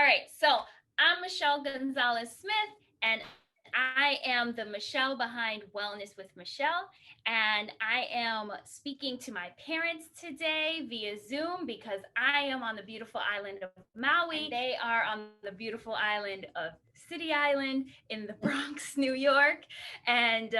right, so I'm Michelle Gonzalez Smith, and I am the Michelle behind Wellness with Michelle. And I am speaking to my parents today via Zoom because I am on the beautiful island of Maui. And they are on the beautiful island of City Island in the Bronx, New York. And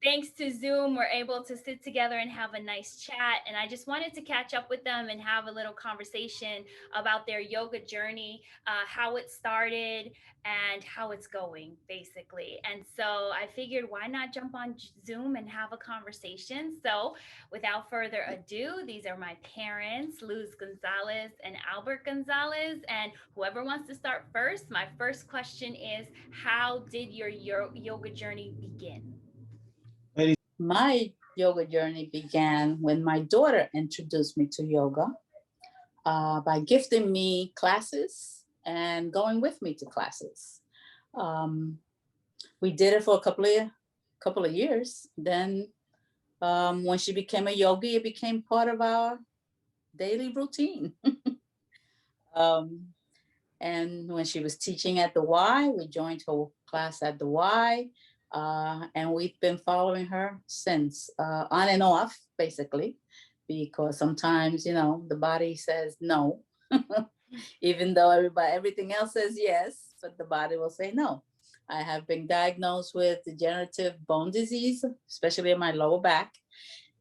thanks to Zoom, we're able to sit together and have a nice chat. And I just wanted to catch up with them and have a little conversation about their yoga journey, how it started, and how it's going, basically. And so I figured, why not jump on Zoom and have a conversation? So without further ado, these are my parents, Luz Gonzalez and Albert Gonzalez. And whoever wants to start first, my first question is, how did your yoga journey begin? My yoga journey began when my daughter introduced me to yoga by gifting me classes and going with me to classes. We did it for a couple of years. Then when she became a yogi, it became part of our daily routine. And when she was teaching at the Y, we joined her class at the Y. And we've been following her since, on and off, basically, because sometimes, the body says no, even though everything else says yes, but the body will say no. I have been diagnosed with degenerative bone disease, especially in my lower back.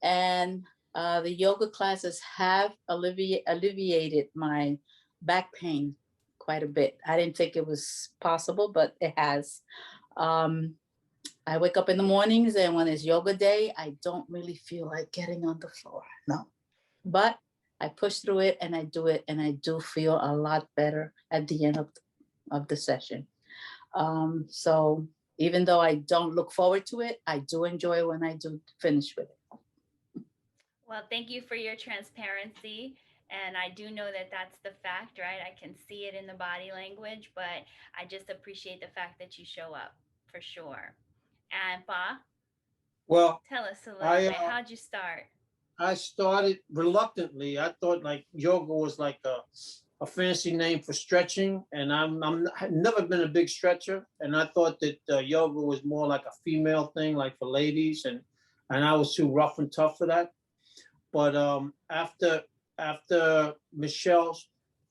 And the yoga classes have alleviated my back pain quite a bit. I didn't think it was possible, but it has. I wake up in the mornings, and when it's yoga day, I don't really feel like getting on the floor. No, but I push through it and I do it, and I do feel a lot better at the end of the session. So even though I don't look forward to it, I do enjoy when I do finish with it. Well, thank you for your transparency. And I do know that that's the fact, right? I can see it in the body language, but I just appreciate the fact that you show up for sure. And Ba, Well, tell us a little I bit. How'd you start? I started reluctantly. I thought like yoga was like a fancy name for stretching, and I've never been a big stretcher, and I thought that yoga was more like a female thing, like for ladies, and I was too rough and tough for that. But after Michelle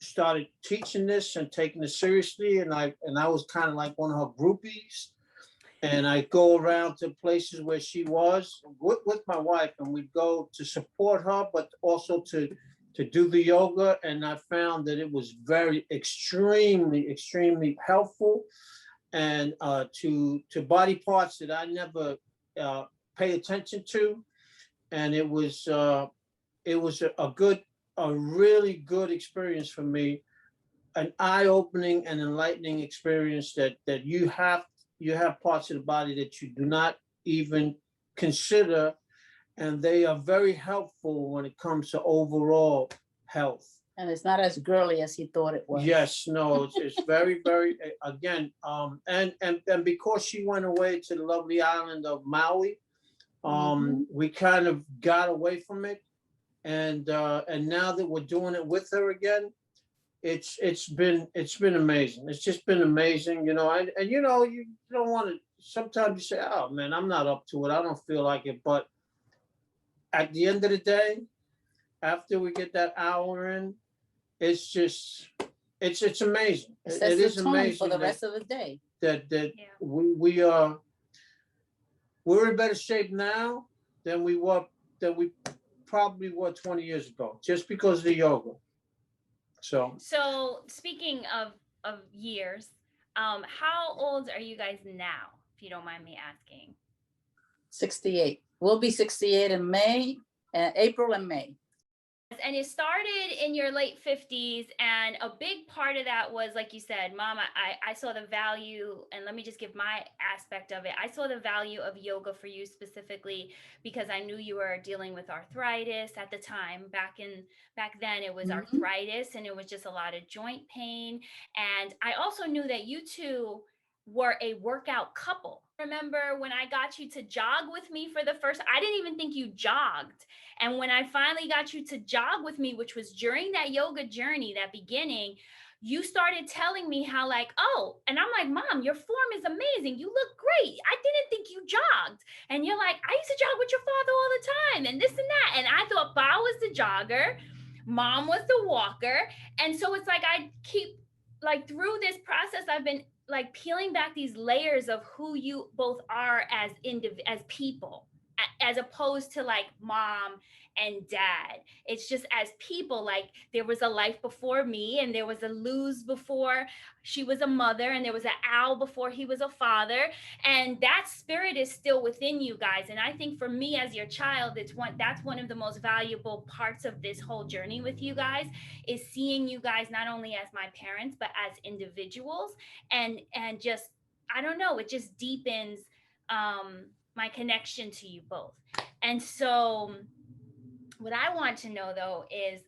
started teaching this and taking it seriously, and I was kind of like one of her groupies, and I go around to places where she was with my wife, and we'd go to support her, but also to do the yoga. And I found that it was very extremely helpful, and to body parts that I never pay attention to, and it was a really good experience for me, an eye-opening and enlightening experience that you have parts of the body that you do not even consider, and they are very helpful when it comes to overall health. And it's not as girly as he thought it was. Yes, no, it's very, very, again, and because she went away to the lovely island of Maui, we kind of got away from it, and now that we're doing it with her again, it's been amazing. It's just been amazing, and you don't want to. Sometimes you say, "Oh man, I'm not up to it. I don't feel like it." But at the end of the day, after we get that hour in, it's just it's amazing. It is amazing for the rest of the day. That Yeah. we're in better shape now than we probably were 20 years ago, just because of the yoga. So speaking of years, how old are you guys now, if you don't mind me asking? 68. We'll be 68 in May, April and May. And it started in your late 50s, and a big part of that was, like you said, Mom, I saw the value, and let me just give my aspect of it. I saw the value of yoga for you specifically because I knew you were dealing with arthritis at the time. Back then it was arthritis, and it was just a lot of joint pain. And I also knew that you two were a workout couple. Remember when I got you to jog with me for the first, I didn't even think you jogged. And when I finally got you to jog with me, which was during that yoga journey, that beginning, you started telling me how like, oh, and I'm like, Mom, your form is amazing. You look great. I didn't think you jogged. And you're like, I used to jog with your father all the time and this and that. And I thought Ba was the jogger, Mom was the walker. And so it's like, I keep like through this process, I've been like peeling back these layers of who you both are as as people, as opposed to like mom and dad. It's just as people, like there was a life before me, and there was a Luz before she was a mother, and there was an Al before he was a father, and that spirit is still within you guys. And I think for me as your child, that's one of the most valuable parts of this whole journey with you guys, is seeing you guys not only as my parents but as individuals, and just, I don't know, it just deepens my connection to you both. And so what I want to know though is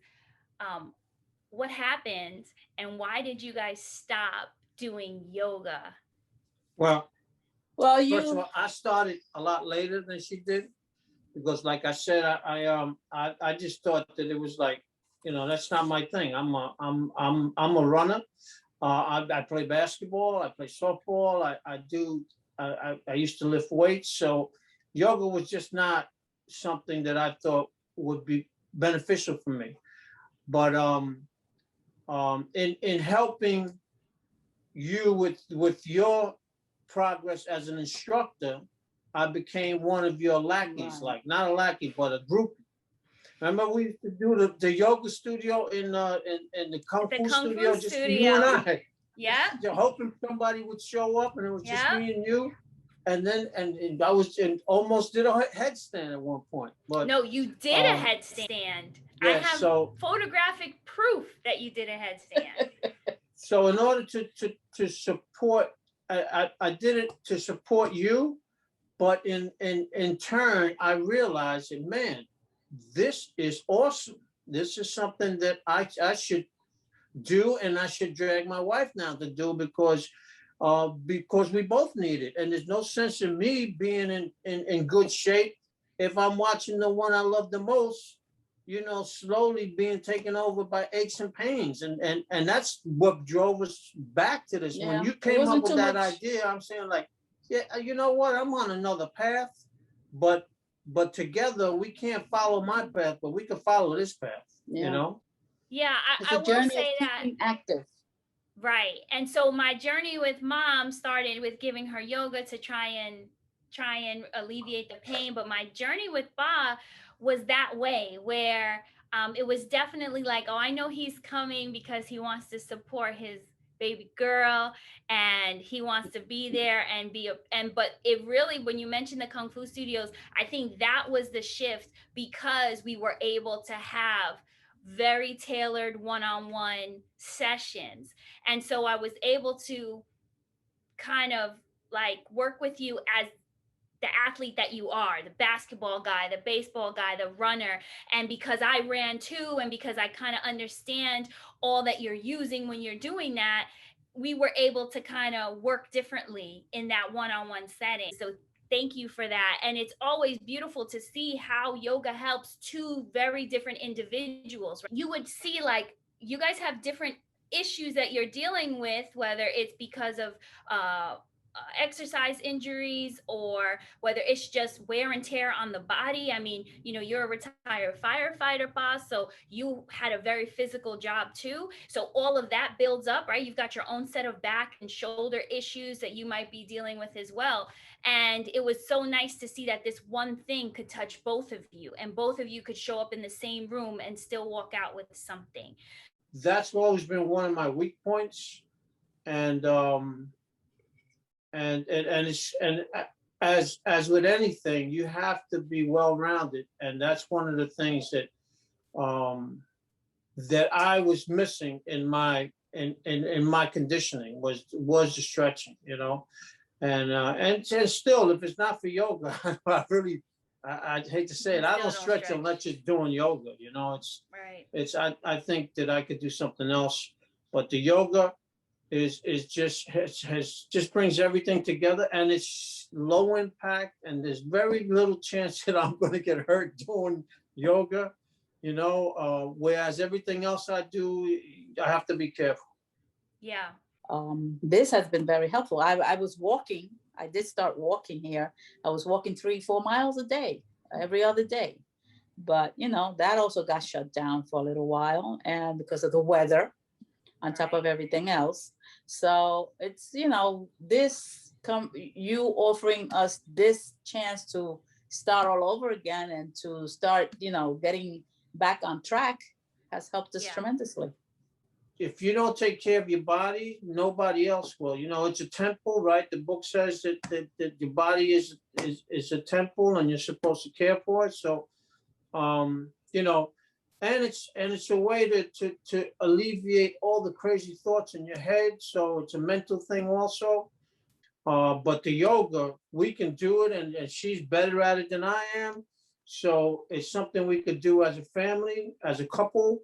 what happened and why did you guys stop doing yoga? Well, Well, first of all, I started a lot later than she did, because like I said, I just thought that it was like, you know, that's not my thing. I'm a runner. I play basketball, I play softball, I used to lift weights. So yoga was just not something that I thought would be beneficial for me. But in helping you with your progress as an instructor, I became one of your lackeys, Right. like not a lackey, but a groupie. Remember we used to do the yoga studio in the Kung Fu studio, just for you and I. Yeah. Hoping somebody would show up, and it was just Yeah. me and you. And then and I was almost did a headstand at one point. But no, you did a headstand. Yeah, I have photographic proof that you did a headstand. So in order to support, I did it to support you, but in turn, I realized that, man, this is awesome. This is something that I should do, and I should drag my wife now to do, because we both need it. And there's no sense in me being in good shape if I'm watching the one I love the most, you know, slowly being taken over by aches and pains. And that's what drove us back to this. Yeah, when you it came up wasn't with too that much. idea, I'm saying like, yeah, you know what, I'm on another path, but together we can't follow my path, but we can follow this path, you Yeah. know? Yeah, It's I a will journey say of that. keeping active. Right. And so my journey with mom started with giving her yoga to try and alleviate the pain. But my journey with Ba was that way, where it was definitely like, oh, I know he's coming because he wants to support his baby girl and he wants to be there and but it really, when you mentioned the Kung Fu studios, I think that was the shift, because we were able to have very tailored one-on-one sessions. And so I was able to kind of like work with you as the athlete that you are, the basketball guy, the baseball guy, the runner. And because I ran too, and because I kind of understand all that you're using when you're doing that, we were able to kind of work differently in that one-on-one setting. So thank you for that. And it's always beautiful to see how yoga helps two very different individuals. You would see like you guys have different issues that you're dealing with, whether it's because of exercise injuries, or whether it's just wear and tear on the body. I mean, you know, you're a retired firefighter, boss, so you had a very physical job too. So all of that builds up, right? You've got your own set of back and shoulder issues that you might be dealing with as well. And it was so nice to see that this one thing could touch both of you, and both of you could show up in the same room and still walk out with something. That's always been one of my weak points. And it's, and as with anything, you have to be well-rounded, and that's one of the things that that I was missing in my my conditioning was the stretching, you know. And still, if it's not for yoga, I hate to say it, I don't stretch unless it's doing yoga, you know. Right. I think that I could do something else, but the yoga, is just has just brings everything together, and it's low impact, and there's very little chance that I'm going to get hurt doing yoga, whereas everything else I do, I have to be careful. Yeah. This has been very helpful. I was walking. I did start walking here. I was walking 3-4 miles a day, every other day. But, that also got shut down for a little while, and because of the weather on top of everything else. So it's, you offering us this chance to start all over again and to start, getting back on track has helped us tremendously. If you don't take care of your body, nobody else will. It's a temple, right? The book says that your body is a temple, and you're supposed to care for it. So, and it's a way to alleviate all the crazy thoughts in your head. So it's a mental thing also. But the yoga, we can do it, and she's better at it than I am. So it's something we could do as a family, as a couple,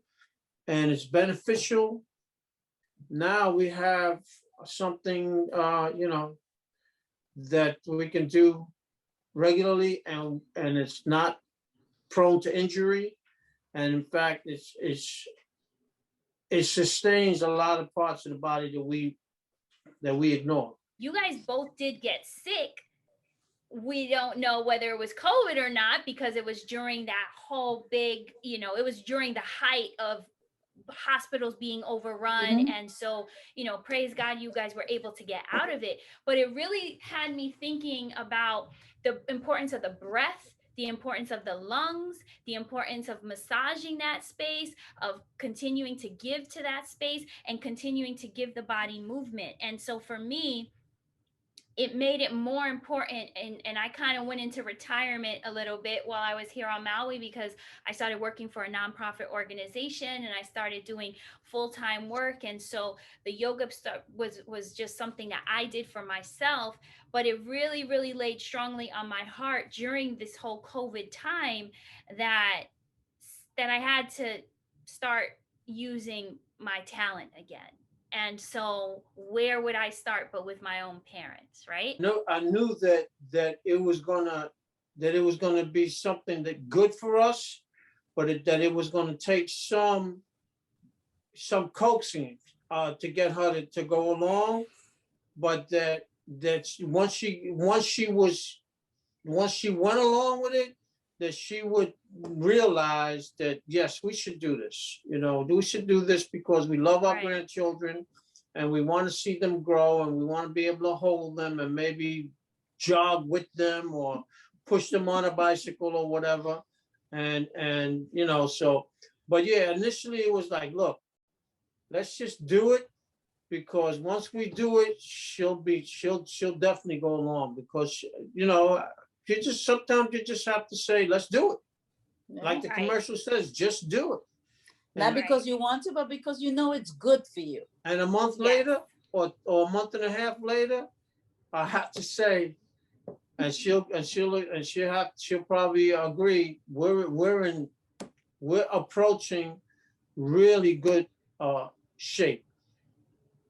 and it's beneficial. Now we have something, that we can do regularly, and it's not prone to injury. And in fact, it sustains a lot of parts of the body that we ignore. You guys both did get sick. We don't know whether it was COVID or not, because it was during that whole big, it was during the height of hospitals being overrun. And so, praise God, you guys were able to get out of it. But it really had me thinking about the importance of the breath, the importance of the lungs, the importance of massaging that space, of continuing to give to that space, and continuing to give the body movement. And so for me, it made it more important, and I kind of went into retirement a little bit while I was here on Maui, because I started working for a nonprofit organization, and I started doing full-time work. And so the yoga was just something that I did for myself, but it really, really laid strongly on my heart during this whole COVID time that I had to start using my talent again. And so where would I start but with my own parents, right? No, I knew that it was gonna be something that good for us, but that it was gonna take some coaxing to get her to go along. But that once she went along with it, that she would realize that, yes, we should do this. We should do this because we love our grandchildren, and we want to see them grow, and we want to be able to hold them and maybe jog with them or push them on a bicycle or whatever. And so, but yeah, initially it was like, look, let's just do it, because once we do it, she'll definitely go along, because sometimes you just have to say, let's do it. Like the commercial says, just do it. Not because you want to, but because it's good for you. And a month later, or a month and a half later, I have to say, and she'll probably agree, we're approaching really good shape.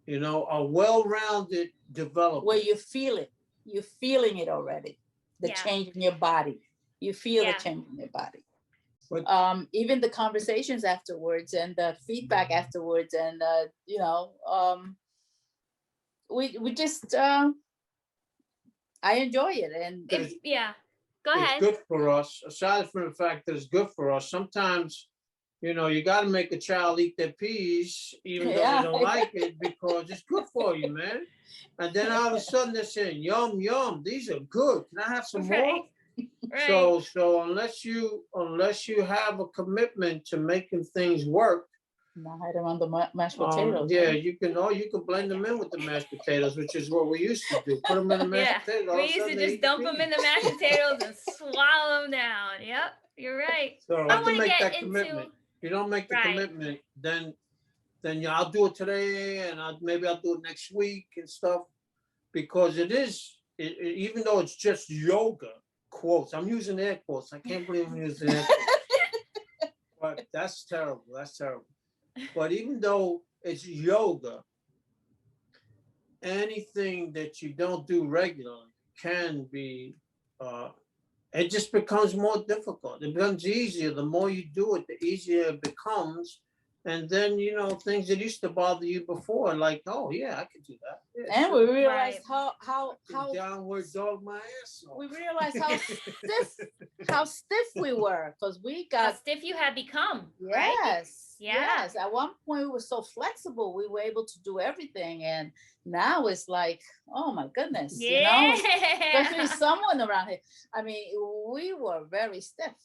A well-rounded development. Where you feel it. You're feeling it already. The change in your body. You feel the change in your body. But, even the conversations afterwards and the feedback afterwards, and we just I enjoy it. And go ahead. It's good for us. Aside from the fact that it's good for us, sometimes you got to make a child eat their peas, even though they don't like it, because it's good for you, man. And then all of a sudden they're saying, yum, yum, these are good. Can I have some more? Right. So unless you have a commitment to making things work. Now hide them on the mashed potatoes. You can blend them in with the mashed potatoes, which is what we used to do. Put them in the mashed potatoes. We used to just dump them in the mashed potatoes and swallow them down. Yep, you're right. So I have to make that commitment. If you don't make the commitment, then I'll do it today, and maybe I'll do it next week and stuff, because even though it's just yoga, quotes, I'm using air quotes. I can't believe I'm using air quotes. But that's terrible. But even though it's yoga, anything that you don't do regularly can be, it just becomes more difficult. It becomes easier. The more you do it, the easier it becomes. And then, things that used to bother you before, like, oh yeah, I could do that. Yeah, And we sure. realized Right. how Downward dog my ass off. we realized how stiff we were, because we How got, stiff you have become, right? yes, Yeah. yes. At one point we were so flexible, we were able to do everything, and now it's like, oh my goodness, especially Yeah. someone around here. I mean, we were very stiff.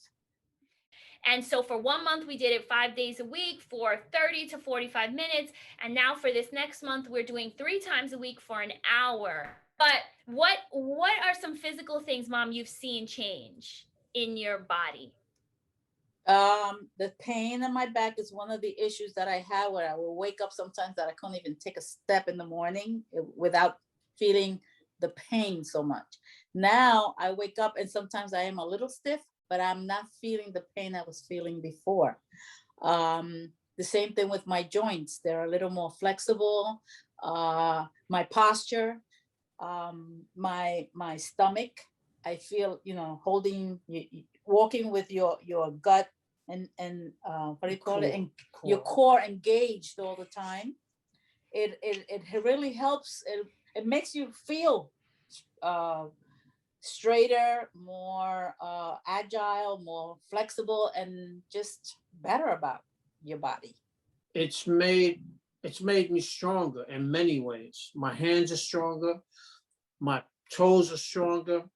And so for 1 month, we did it 5 days a week for 30 to 45 minutes. And now for this next month, we're doing 3 times a week for an hour. But what are some physical things, Mom, you've seen change in your body? The pain in my back is one of the issues that I have, where I will wake up sometimes that I can't even take a step in the morning without feeling the pain so much. Now I wake up and sometimes I am a little stiff, but I'm not feeling the pain I was feeling before. The same thing with my joints. They're a little more flexible. My posture, my stomach, I feel, holding, walking with your gut and what do you call it? And your core engaged all the time. It really helps. It makes you feel straighter, more agile, more flexible, and just better about your body. It's made me stronger in many ways. My hands are stronger, my toes are stronger.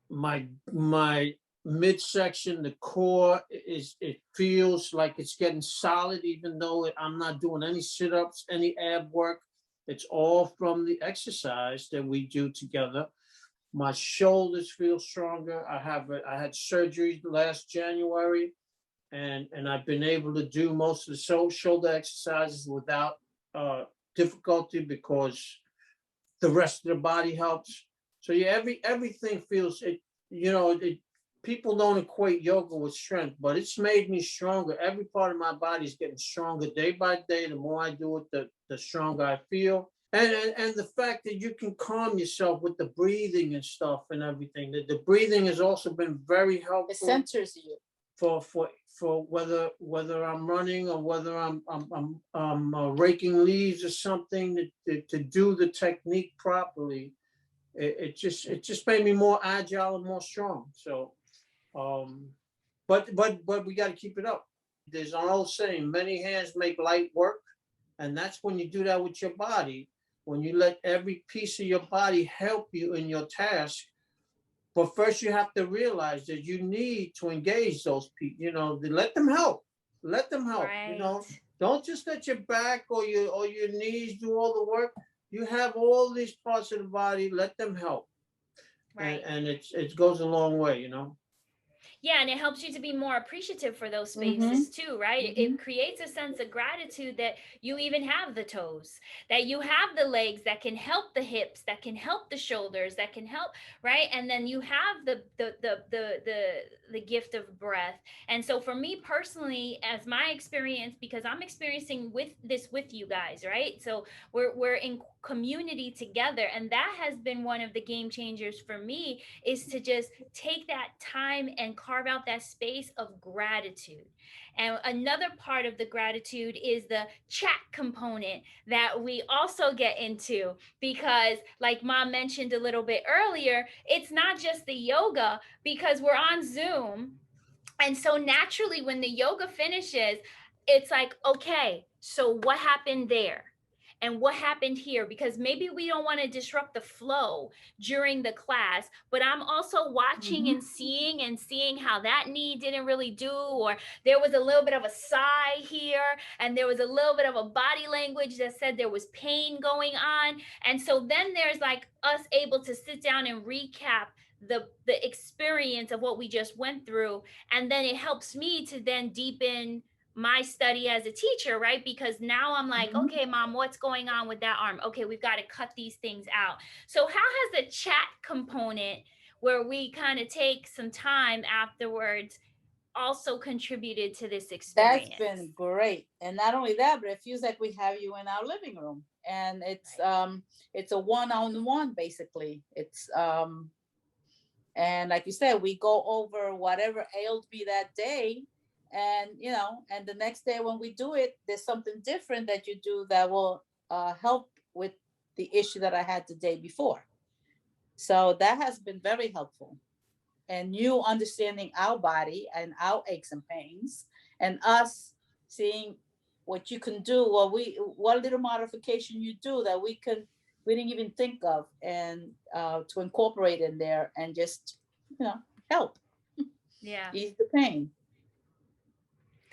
My midsection, the core it feels like it's getting solid, even though I'm not doing any sit-ups, any ab work. It's all from the exercise that we do together. My shoulders feel stronger. I had surgery last January, and I've been able to do most of the shoulder exercises without difficulty, because the rest of the body helps. So yeah, everything feels it. People don't equate yoga with strength, but it's made me stronger. Every part of my body is getting stronger day by day. The more I do it, the stronger I feel. And the fact that you can calm yourself with the breathing and stuff and everything. The breathing has also been very helpful. It centers you. For whether I'm running or whether I'm raking leaves or something, to do the technique properly. It just made me more agile and more strong. So, but we got to keep it up. There's an old saying: many hands make light work, and that's when you do that with your body. When you let every piece of your body help you in your task. But first, you have to realize that you need to engage those people. Let them help. Let them help. Right. Don't just let your back or your knees do all the work. You have all these parts of the body. Let them help. Right. And it goes a long way. Yeah, and it helps you to be more appreciative for those spaces too, right? Mm-hmm. It creates a sense of gratitude that you even have the toes, that you have the legs that can help the hips, that can help the shoulders, that can help, right? And then you have the gift of breath. And so for me personally, as my experience, because I'm experiencing with you guys, right? So we're in community together, and that has been one of the game changers for me, is to just take that time and carve out that space of gratitude. And another part of the gratitude is the chat component that we also get into, because like Mom mentioned a little bit earlier, it's not just the yoga, because we're on Zoom. And so naturally when the yoga finishes, it's like, okay, so what happened there? And what happened here? Because maybe we don't want to disrupt the flow during the class, but I'm also watching and seeing how that knee didn't really do, or there was a little bit of a sigh here, and there was a little bit of a body language that said there was pain going on. And so then there's like us able to sit down and recap the experience of what we just went through, and then it helps me to then deepen my study as a teacher, right? Because now I'm like, okay, Mom, what's going on with that arm? Okay, we've got to cut these things out. So how has the chat component, where we kind of take some time afterwards, also contributed to this That's experience. been great. And not only that, but it feels like we have you in our living room. And it's a one-on-one basically. And like you said, we go over whatever ailed me that day. And and the next day when we do it, there's something different that you do that will help with the issue that I had the day before. So that has been very helpful. And you understanding our body and our aches and pains, and us seeing what you can do, what little modification you do that we didn't even think of, and to incorporate in there and just help Yeah. ease the pain.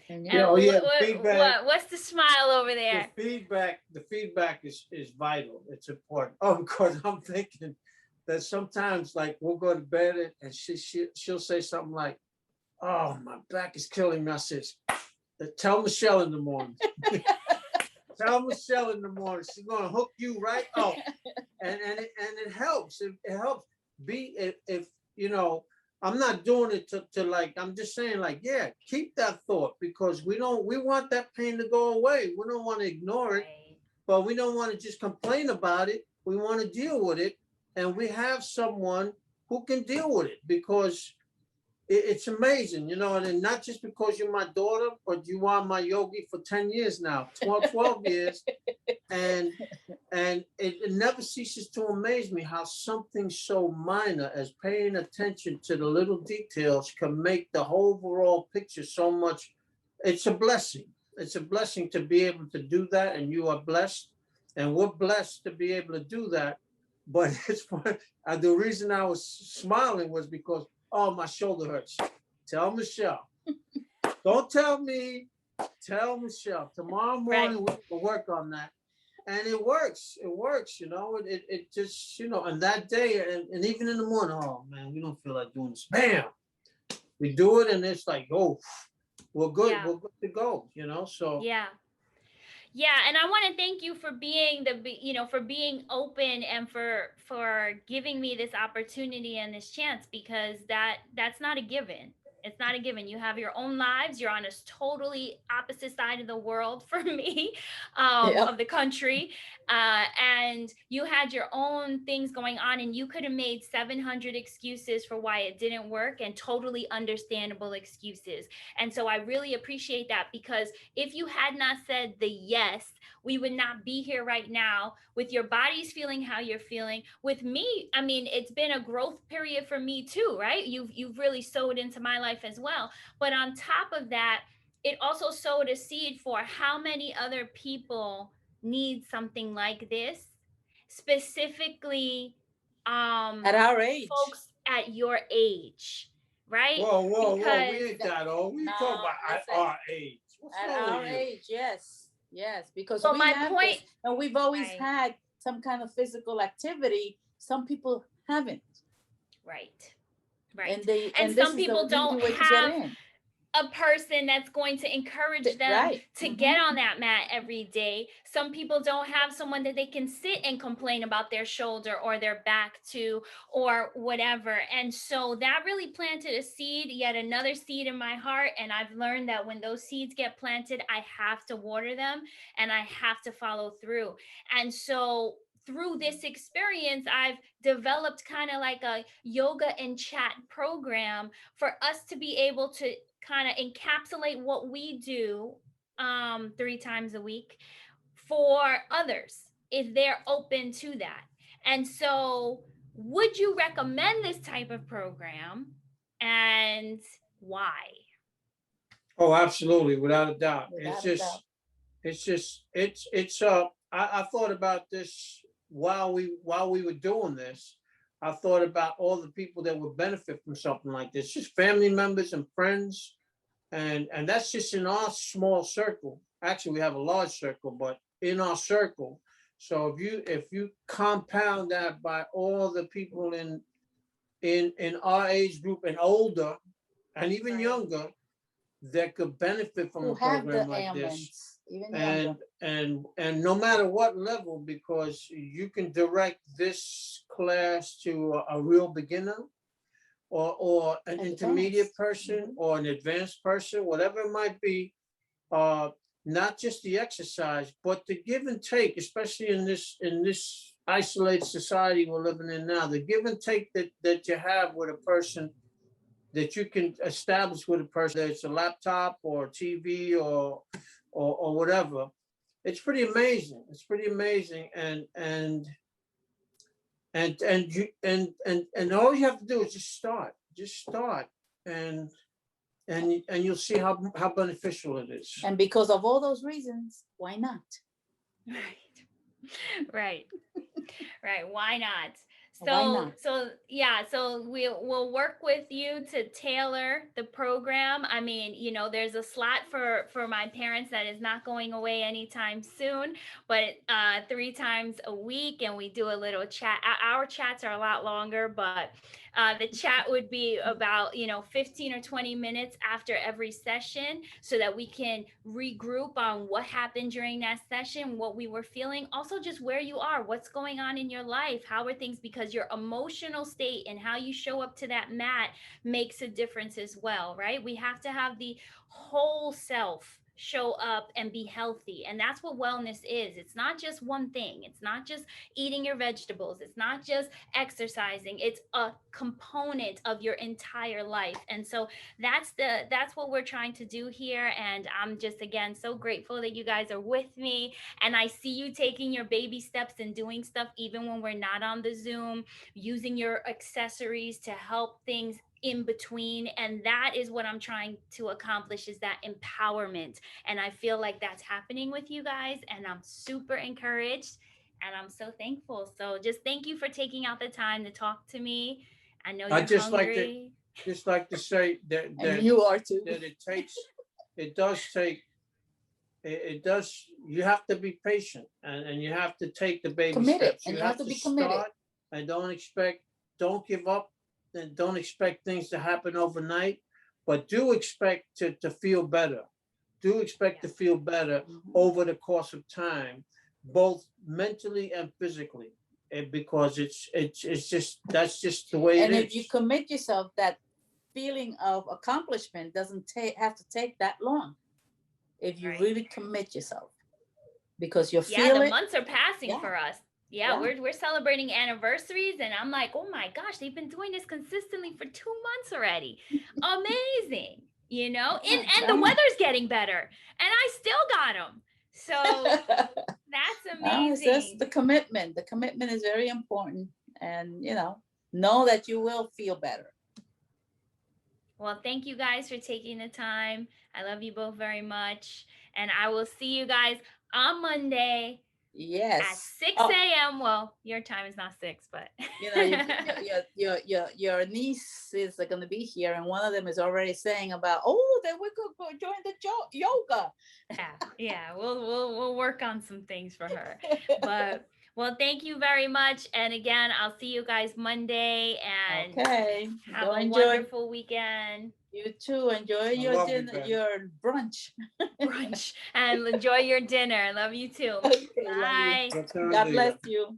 And feedback. What's the smile over there? The feedback is vital. It's important. Oh, because I'm thinking that sometimes, like, we'll go to bed and she'll say something like, "Oh, my back is killing me." I says, "Tell Michelle in the morning." Tell Michelle in the morning. She's gonna hook you right up, and it helps. It helps. If I'm not doing it to like, I'm just saying, like, yeah, keep that thought, because we want that pain to go away. We don't want to ignore it, but we don't want to just complain about it. We want to deal with it, and we have someone who can deal with it, because it's amazing, and not just because you're my daughter, but you are my yogi for 10 years now, 12 years. And it never ceases to amaze me how something so minor as paying attention to the little details can make the whole overall picture so much. It's a blessing. It's a blessing to be able to do that, and you are blessed, and we're blessed to be able to do that. But it's funny. The reason I was smiling was because, oh, my shoulder hurts. Tell Michelle. Don't tell me. Tell Michelle. Tomorrow morning we'll work on that. And it works. It works, It just, and that day, and even in the morning, oh man, we don't feel like doing this. Bam! We do it, and it's like, oh, we're good. Yeah. We're good to go, So yeah, and I want to thank you for being for being open, and for giving me this opportunity and this chance, because that's not a given. It's not a given. You have your own lives. You're on a totally opposite side of the world for me, of the country. And you had your own things going on, and you could have made 700 excuses for why it didn't work, and totally understandable excuses. And so I really appreciate that, because if you had not said the yes, we would not be here right now, with your bodies feeling how you're feeling. With me, I mean, it's been a growth period for me too, right? You've really sowed into my life as well. But on top of that, it also sowed a seed for how many other people need something like this, specifically at our age, folks at your age, right? Whoa, we ain't that old. We talk about at our age. At our age, yes, because well, we my have point, this, and we've always had some kind of physical activity. Some people haven't. Right. And some people don't have a person that's going to encourage them to get on that mat every day. Some people don't have someone that they can sit and complain about their shoulder or their back to, or whatever. And so that really planted a seed, yet another seed in my heart. And I've learned that when those seeds get planted, I have to water them, and I have to follow through. And so through this experience, I've developed kind of like a yoga and chat program for us to be able to kind of encapsulate what we do 3 times a week for others, if they're open to that. And so, would you recommend this type of program, and why? Oh, absolutely, without a doubt. I thought about this while we were doing this. I thought about all the people that would benefit from something like this, just family members and friends. And that's just in our small circle. Actually, we have a large circle, but in our circle. So if you compound that by all the people in our age group and older, and even younger, that could benefit from a program like this, and no matter what level, because you can direct this class to a real beginner, or an Advanced. intermediate person or an advanced person, whatever it might be, not just the exercise, but the give and take, especially in this isolated society we're living in now, the give and take that you have with a person, that you can establish with a person, that it's a laptop or TV or whatever. It's pretty amazing. It's pretty amazing. And all you have to do is just start. And you'll see how beneficial it is. And because of all those reasons, why not? Right. Why not? Why not? So we'll work with you to tailor the program. I mean, there's a slot for my parents that is not going away anytime soon, but 3 times a week, and we do a little chat. Our chats are a lot longer, but the chat would be about 15 or 20 minutes after every session, so that we can regroup on what happened during that session, what we were feeling, also just where you are, what's going on in your life, how are things, because your emotional state and how you show up to that mat makes a difference as well, right? We have to have the whole self show up and be healthy. And that's what wellness is. It's not just one thing. It's not just eating your vegetables. It's not just exercising. It's a component of your entire life. And so that's what we're trying to do here. And I'm just, again, so grateful that you guys are with me. And I see you taking your baby steps and doing stuff even when we're not on the Zoom, using your accessories to help things in between. And that is what I'm trying to accomplish, is that empowerment. And I feel like that's happening with you guys, and I'm super encouraged and I'm so thankful. So just thank you for taking out the time to talk to me. I know you're hungry. Just like to say that And you are too. That you have to be patient, and you have to take the baby Committed, steps. and you have to be committed. Start, and don't give up, and don't expect things to happen overnight, but do expect to feel better. Do expect to feel better over the course of time, both mentally and physically, because it's just, that's just the way it is. And if you commit yourself, that feeling of accomplishment doesn't have to take that long. If you really commit yourself, because you're feeling. The months are passing for us. We're celebrating anniversaries, and I'm like, oh my gosh, they've been doing this consistently for 2 months already. Amazing, and the weather's getting better, and I still got them. So that's amazing. It's just the commitment. The commitment is very important, and know that you will feel better. Well, thank you guys for taking the time. I love you both very much, and I will see you guys on Monday. Yes. At 6 a.m. Well, your time is not 6, but your nieces are going to be here, and one of them is already saying about, then we could go join the yoga. Yeah, we'll work on some things for her. But well, thank you very much, and again, I'll see you guys Monday, and have a wonderful weekend. You too. Enjoy your dinner, your brunch. And enjoy your dinner. Love you too. Okay, bye. Love you. God bless you.